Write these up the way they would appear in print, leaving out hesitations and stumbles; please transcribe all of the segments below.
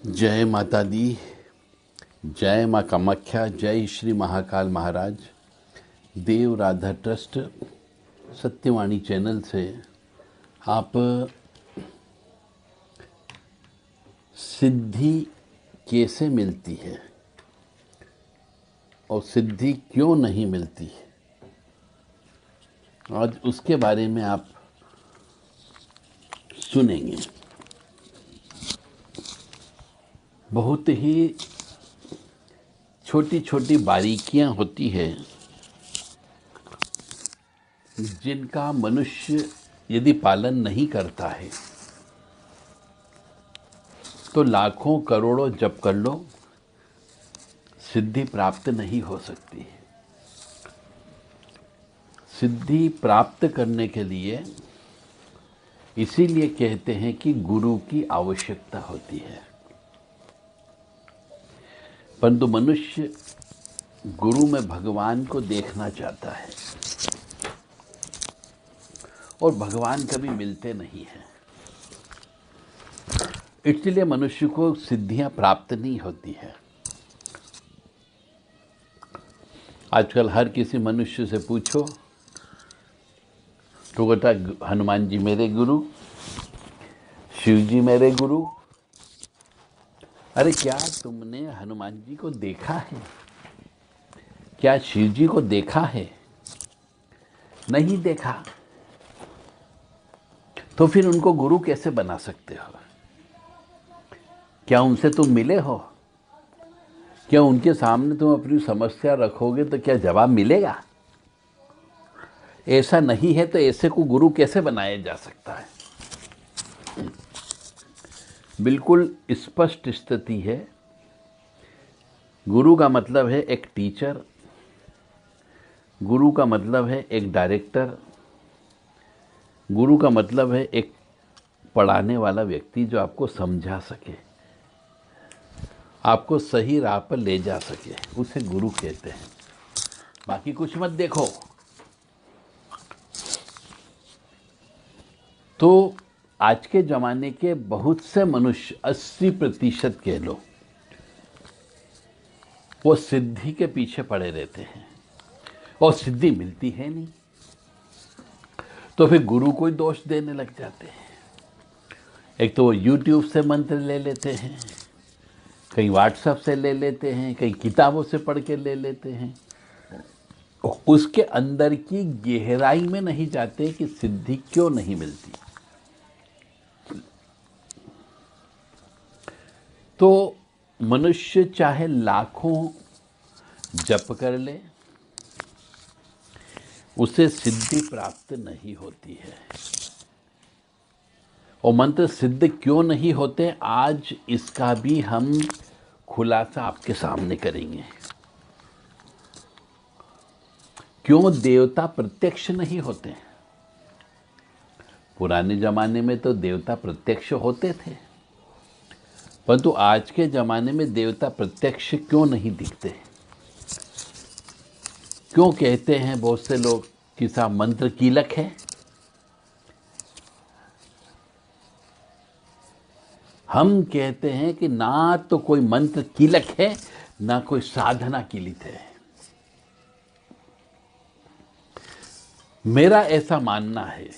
जय माता दी, जय माँ कामाख्या, जय श्री महाकाल महाराज। देव राधा ट्रस्ट सत्यवाणी चैनल से आप सिद्धि कैसे मिलती है और सिद्धि क्यों नहीं मिलती, आज उसके बारे में आप सुनेंगे। बहुत ही छोटी छोटी बारीकियां होती है जिनका मनुष्य यदि पालन नहीं करता है तो लाखों करोड़ों जप कर लो, सिद्धि प्राप्त नहीं हो सकती। सिद्धि प्राप्त करने के लिए इसीलिए कहते हैं कि गुरु की आवश्यकता होती है, परंतु मनुष्य गुरु में भगवान को देखना चाहता है और भगवान कभी मिलते नहीं हैं। इसलिए मनुष्य को सिद्धियां प्राप्त नहीं होती है। आजकल हर किसी मनुष्य से पूछो तो कहता हनुमान जी मेरे गुरु, शिव जी मेरे गुरु। अरे क्या तुमने हनुमान जी को देखा है? क्या शिव जी को देखा है? नहीं देखा तो फिर उनको गुरु कैसे बना सकते हो? क्या उनसे तुम मिले हो? क्या उनके सामने तुम अपनी समस्या रखोगे तो क्या जवाब मिलेगा? ऐसा नहीं है तो ऐसे को गुरु कैसे बनाया जा सकता है? बिल्कुल स्पष्ट स्थिति है। गुरु का मतलब है एक टीचर, गुरु का मतलब है एक डायरेक्टर, गुरु का मतलब है एक पढ़ाने वाला व्यक्ति जो आपको समझा सके, आपको सही राह पर ले जा सके, उसे गुरु कहते हैं। बाकी कुछ मत देखो। तो आज के ज़माने के बहुत से मनुष्य 80% कह लो, वो सिद्धि के पीछे पड़े रहते हैं और सिद्धि मिलती है नहीं, तो फिर गुरु को ही दोष देने लग जाते हैं। एक तो वो यूट्यूब से मंत्र ले लेते हैं, कहीं व्हाट्सएप से ले लेते हैं, कहीं किताबों से पढ़ के ले लेते हैं, उसके अंदर की गहराई में नहीं जाते कि सिद्धि क्यों नहीं मिलती। तो मनुष्य चाहे लाखों जप कर ले, उसे सिद्धि प्राप्त नहीं होती है। और मंत्र सिद्ध क्यों नहीं होते, आज इसका भी हम खुलासा आपके सामने करेंगे। क्यों देवता प्रत्यक्ष नहीं होते? पुराने जमाने में तो देवता प्रत्यक्ष होते थे, परंतु आज के जमाने में देवता प्रत्यक्ष क्यों नहीं दिखते? क्यों कहते हैं बहुत से लोग कि साहब मंत्र कीलक है? हम कहते हैं कि ना तो कोई मंत्र कीलक है, ना कोई साधना कीलित है। मेरा ऐसा मानना है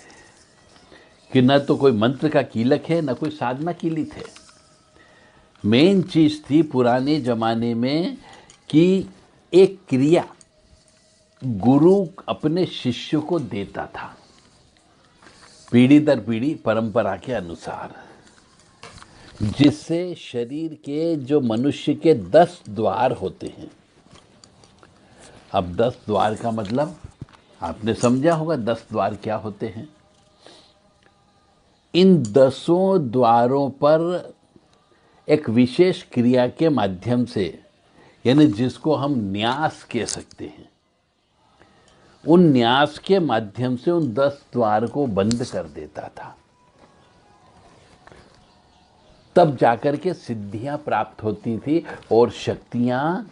कि न तो कोई मंत्र का कीलक है, न कोई साधना कीलित है। मेन चीज थी पुराने जमाने में कि एक क्रिया गुरु अपने शिष्य को देता था, पीढ़ी दर पीढ़ी परंपरा के अनुसार, जिससे शरीर के जो मनुष्य के 10 द्वार होते हैं। अब 10 द्वार का मतलब आपने समझा होगा, 10 द्वार क्या होते हैं। इन 10 द्वारों पर एक विशेष क्रिया के माध्यम से, यानी जिसको हम न्यास कह सकते हैं, उन न्यास के माध्यम से उन 10 द्वार को बंद कर देता था। तब जाकर के सिद्धियां प्राप्त होती थी और शक्तियां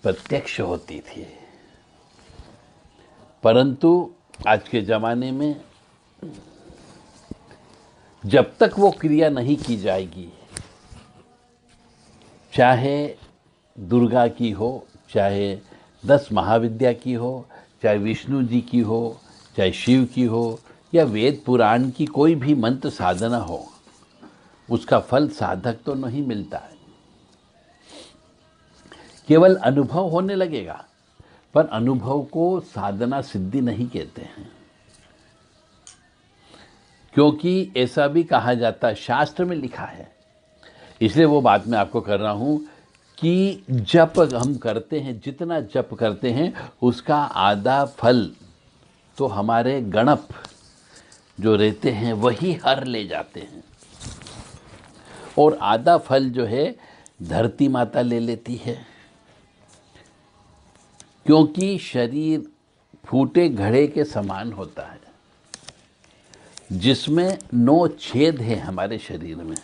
प्रत्यक्ष होती थी। परंतु आज के जमाने में जब तक वो क्रिया नहीं की जाएगी, चाहे दुर्गा की हो, चाहे 10 महाविद्या की हो, चाहे विष्णु जी की हो, चाहे शिव की हो, या वेद पुराण की कोई भी मंत्र साधना हो, उसका फल साधक तो नहीं मिलता है, केवल अनुभव होने लगेगा। पर अनुभव को साधना सिद्धि नहीं कहते हैं, क्योंकि ऐसा भी कहा जाता है, शास्त्र में लिखा है। इसलिए वो बात मैं आपको कर रहा हूं कि जप हम करते हैं, जितना जप करते हैं उसका आधा फल तो हमारे गणप जो रहते हैं वही हर ले जाते हैं, और आधा फल जो है धरती माता ले लेती है। क्योंकि शरीर फूटे घड़े के समान होता है, जिसमें 9 छेद हैं हमारे शरीर में।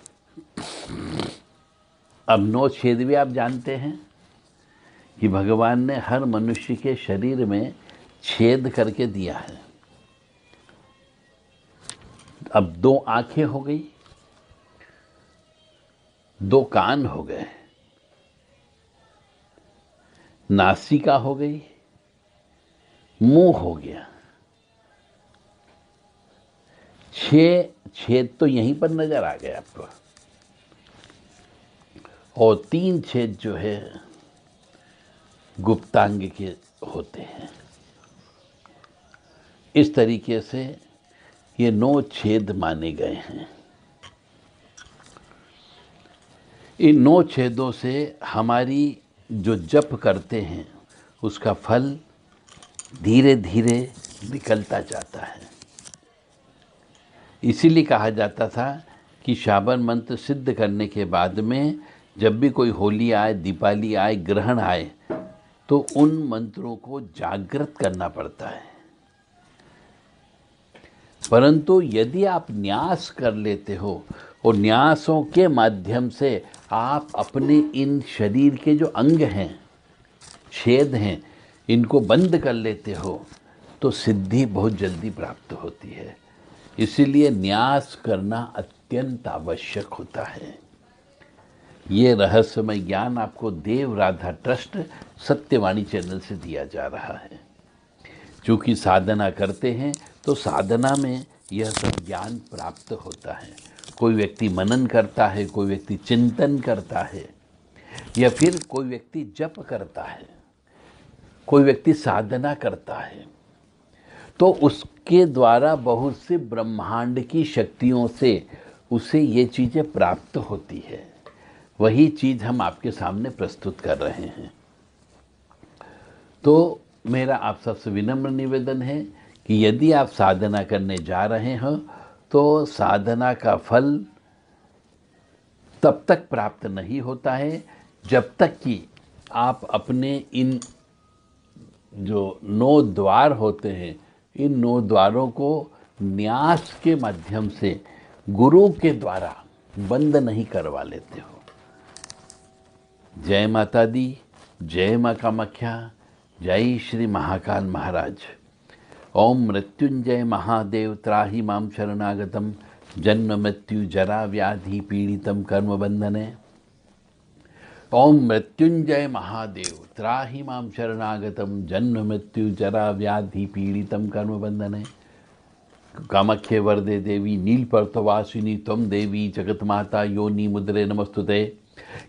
अब 9 छेद भी आप जानते हैं कि भगवान ने हर मनुष्य के शरीर में छेद करके दिया है। अब 2 आंखें हो गई, 2 कान हो गए, नासिका हो गई, मुंह हो गया। 6 छेद तो यहीं पर नजर आ गए आपको, और 3 छेद जो है गुप्तांग के होते हैं। इस तरीके से ये 9 छेद माने गए हैं। इन 9 छेदों से हमारी जो जप करते हैं उसका फल धीरे धीरे निकलता जाता है। इसीलिए कहा जाता था कि श्रावण मंत्र सिद्ध करने के बाद में जब भी कोई होली आए, दीपावली आए, ग्रहण आए, तो उन मंत्रों को जागृत करना पड़ता है। परंतु यदि आप न्यास कर लेते हो और न्यासों के माध्यम से आप अपने इन शरीर के जो अंग हैं, छेद हैं, इनको बंद कर लेते हो, तो सिद्धि बहुत जल्दी प्राप्त होती है। इसीलिए न्यास करना अत्यंत आवश्यक होता है। ये रहस्यमय ज्ञान आपको देव राधा ट्रस्ट सत्यवाणी चैनल से दिया जा रहा है। चूँकि साधना करते हैं तो साधना में यह सब ज्ञान प्राप्त होता है। कोई व्यक्ति मनन करता है, कोई व्यक्ति चिंतन करता है, या फिर कोई व्यक्ति जप करता है, कोई व्यक्ति साधना करता है, तो उसके द्वारा बहुत से ब्रह्मांड की शक्तियों से उसे ये चीज़ें प्राप्त होती है। वही चीज़ हम आपके सामने प्रस्तुत कर रहे हैं। तो मेरा आप सबसे विनम्र निवेदन है कि यदि आप साधना करने जा रहे हो तो साधना का फल तब तक प्राप्त नहीं होता है जब तक कि आप अपने इन जो 9 द्वार होते हैं, इन 9 द्वारों को न्यास के माध्यम से गुरु के द्वारा बंद नहीं करवा लेते हो। जय माता दी, जय माँ कामाख्या, जय श्री महाकाल महाराज। ओम मृत्युंजय महादेव त्राहि मां शरणागतम जन्म मृत्यु जरा व्याधि पीड़ितम कर्म बंधने। ओम मृत्युंजय महादेव त्राहि मां शरणागतम जन्म मृत्यु जरा व्याधि पीड़ितम कर्म बंधने। कामाख्ये वरदे देवी नीलपर्वतवासिनी त्वं देवी जगतमाता योनि मुद्रे नमस्तुते।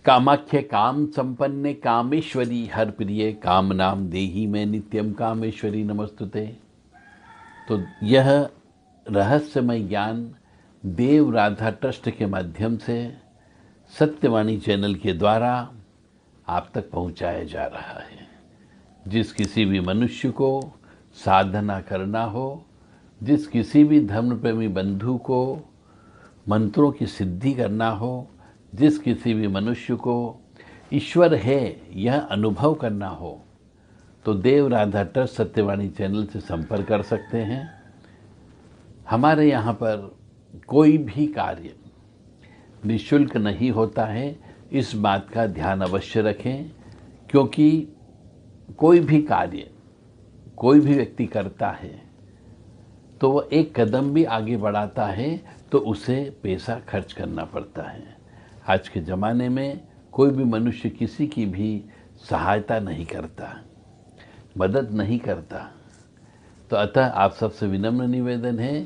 कामाख्ये काम संपन्ने कामेश्वरी हर प्रिय काम नाम देही में नित्यम कामेश्वरी नमस्तुते। तो यह रहस्यमय ज्ञान देव राधा ट्रस्ट के माध्यम से सत्यवाणी चैनल के द्वारा आप तक पहुंचाया जा रहा है। जिस किसी भी मनुष्य को साधना करना हो, जिस किसी भी धर्म प्रेमी बंधु को मंत्रों की सिद्धि करना हो, जिस किसी भी मनुष्य को ईश्वर है यह अनुभव करना हो, तो देव राधा ट्रस्ट सत्यवाणी चैनल से संपर्क कर सकते हैं। हमारे यहाँ पर कोई भी कार्य निःशुल्क नहीं होता है, इस बात का ध्यान अवश्य रखें। क्योंकि कोई भी कार्य कोई भी व्यक्ति करता है तो वह एक कदम भी आगे बढ़ाता है तो उसे पैसा खर्च करना पड़ता है। आज के ज़माने में कोई भी मनुष्य किसी की भी सहायता नहीं करता, मदद नहीं करता। तो अतः आप सबसे विनम्र निवेदन है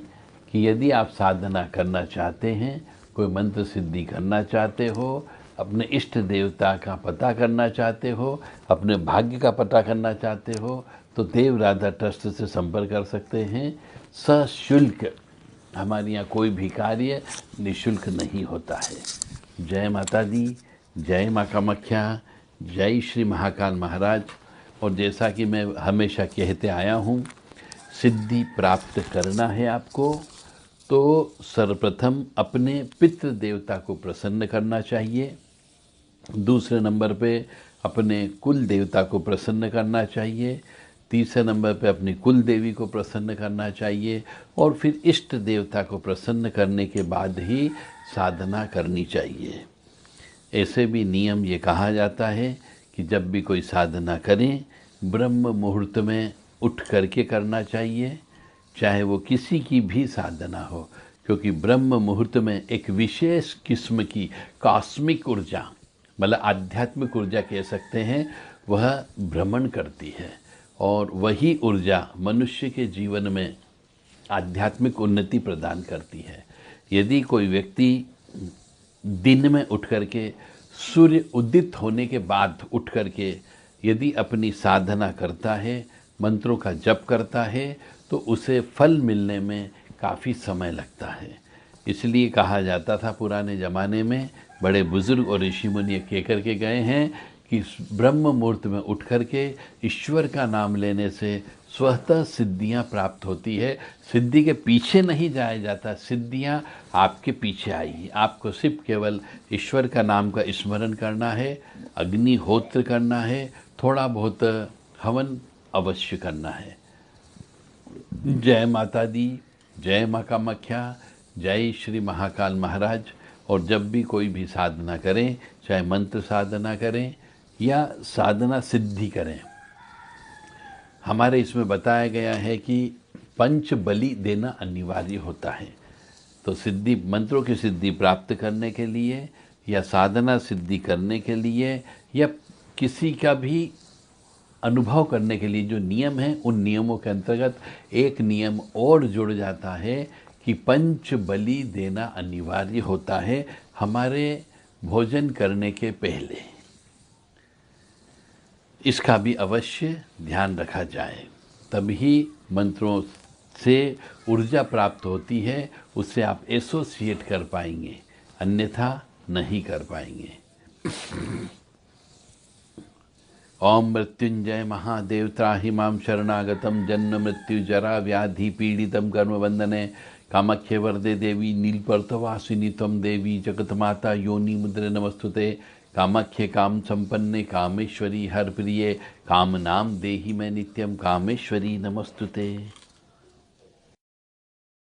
कि यदि आप साधना करना चाहते हैं, कोई मंत्र सिद्धि करना चाहते हो, अपने इष्ट देवता का पता करना चाहते हो, अपने भाग्य का पता करना चाहते हो, तो देव राधा ट्रस्ट से संपर्क कर सकते हैं। सशुल्क, हमारे यहाँ कोई भी कार्य निःशुल्क नहीं होता है। जय माता दी, जय माँ कामाख्या, जय श्री महाकाल महाराज। और जैसा कि मैं हमेशा कहते आया हूँ, सिद्धि प्राप्त करना है आपको तो सर्वप्रथम अपने पितृ देवता को प्रसन्न करना चाहिए। दूसरे नंबर पे अपने कुल देवता को प्रसन्न करना चाहिए। तीसरे नंबर पे अपनी कुल देवी को प्रसन्न करना चाहिए। और फिर इष्ट देवता को प्रसन्न करने के बाद ही साधना करनी चाहिए। ऐसे भी नियम ये कहा जाता है कि जब भी कोई साधना करें, ब्रह्म मुहूर्त में उठ करके करना चाहिए, चाहे वो किसी की भी साधना हो, क्योंकि ब्रह्म मुहूर्त में एक विशेष किस्म की कॉस्मिक ऊर्जा, मतलब आध्यात्मिक ऊर्जा कह सकते हैं, वह भ्रमण करती है। और वही ऊर्जा मनुष्य के जीवन में आध्यात्मिक उन्नति प्रदान करती है। यदि कोई व्यक्ति दिन में उठ करके, सूर्य उदित होने के बाद उठ करके यदि अपनी साधना करता है, मंत्रों का जप करता है, तो उसे फल मिलने में काफ़ी समय लगता है। इसलिए कहा जाता था पुराने ज़माने में, बड़े बुज़ुर्ग और ऋषि मुनि कह कर के गए हैं कि ब्रह्म मुहूर्त में उठ करके ईश्वर का नाम लेने से स्वतः सिद्धियां प्राप्त होती है। सिद्धि के पीछे नहीं जाया जाता, सिद्धियां आपके पीछे आएगी। आपको सिर्फ केवल ईश्वर का नाम का स्मरण करना है, अग्निहोत्र करना है, थोड़ा बहुत हवन अवश्य करना है। जय माता दी, जय माँ कामाख्या, जय श्री महाकाल महाराज। और जब भी कोई भी साधना करें, चाहे मंत्र साधना करें या साधना सिद्धि करें, हमारे इसमें बताया गया है कि पंच बलि देना अनिवार्य होता है। तो सिद्धि, मंत्रों की सिद्धि प्राप्त करने के लिए या साधना सिद्धि करने के लिए या किसी का भी अनुभव करने के लिए जो नियम है, उन नियमों के अंतर्गत एक नियम और जुड़ जाता है कि पंच बलि देना अनिवार्य होता है हमारे भोजन करने के पहले। इसका भी अवश्य ध्यान रखा जाए, तभी मंत्रों से ऊर्जा प्राप्त होती है, उससे आप एसोसिएट कर पाएंगे, अन्यथा नहीं कर पाएंगे। ओम मृत्युंजय महादेव त्राहि मां शरणागतम जन्म मृत्यु जरा व्याधि पीड़ितम कर्म बंधने कामाख्ये वरदे देवी नीलपर्तवासिनी त्वं देवी जगतमाता योनि मुद्रे नमस्तुते। कामाख्ये काम संपन्ने कामेश्वरी हर प्रिये काम नाम देहि मैं नित्यम कामेश्वरी नमस्तुते।